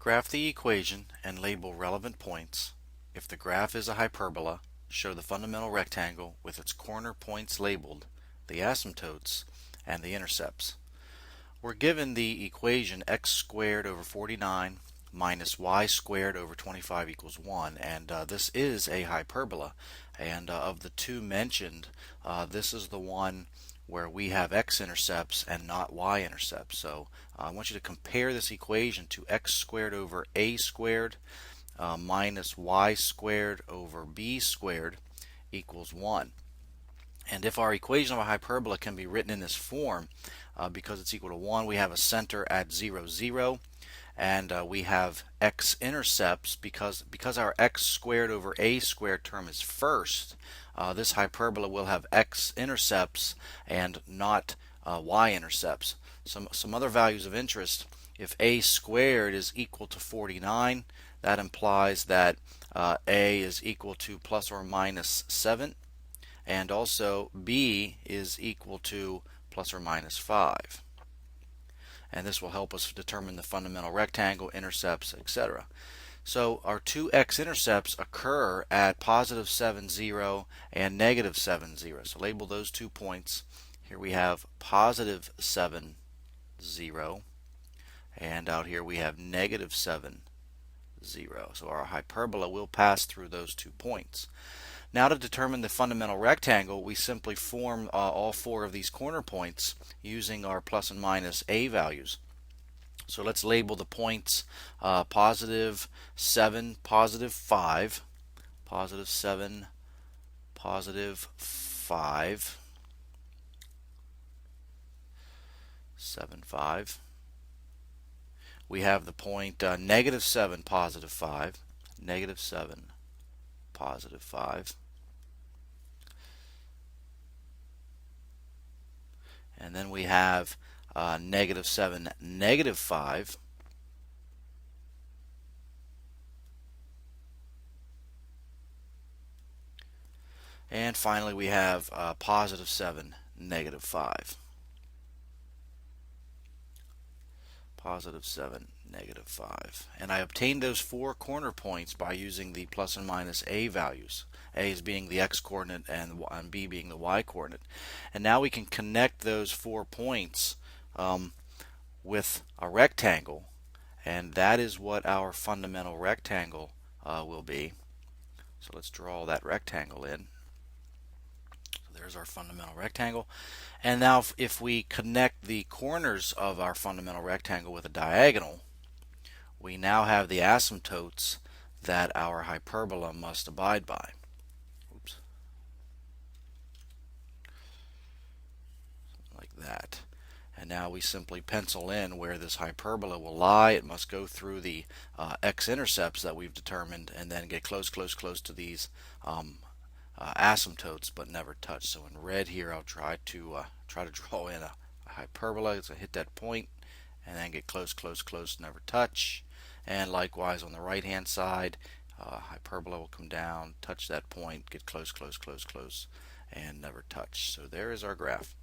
Graph the equation and label relevant points. If the graph is a hyperbola, show the fundamental rectangle with its corner points labeled, the asymptotes, and the intercepts. We're given the equation x squared over 49 minus y squared over 25 equals 1, and this is a hyperbola, and of the two mentioned, this is the one where we have x-intercepts and not y-intercepts. So I want you to compare this equation to x squared over a squared minus y squared over b squared equals 1. And if our equation of a hyperbola can be written in this form, because it's equal to 1, we have a center at 0, 0, and we have x-intercepts because our x squared over a squared term is first. This hyperbola will have x-intercepts and not y-intercepts. Some other values of interest: if a squared is equal to 49, that implies that a is equal to plus or minus 7, and also b is equal to plus or minus 5. And this will help us determine the fundamental rectangle, intercepts, etc. So our two x-intercepts occur at positive 7, 0 and negative 7, 0. So label those 2 points. Here we have positive 7, 0, and out here we have negative 7, 0. So our hyperbola will pass through those 2 points. Now, to determine the fundamental rectangle, we simply form all 4 of these corner points using our plus and minus a values. So let's label the points positive 7, positive 5, positive 7, positive 5, 7, 5. We have the point negative 7, positive 5, negative 7, positive 5. And then we have negative 7, negative 5. And finally we have positive 7, negative 5. Positive 7, negative 5. And I obtained those 4 corner points by using the plus and minus a values. A is being the x coordinate and b being the y coordinate. And now we can connect those 4 points with a rectangle, and that is what our fundamental rectangle will be. So let's draw that rectangle in. So there's our fundamental rectangle. And now if we connect the corners of our fundamental rectangle with a diagonal, we now have the asymptotes that our hyperbola must abide by. Oops. Like that. And now we simply pencil in where this hyperbola will lie. It must go through the x-intercepts that we've determined and then get close, close, close to these asymptotes, but never touch. So in red here, I'll try to draw in a hyperbola. So hit that point and then get close, close, close, never touch. And likewise on the right hand side, hyperbola will come down, touch that point, get close, close, close, close, and never touch. So there is our graph.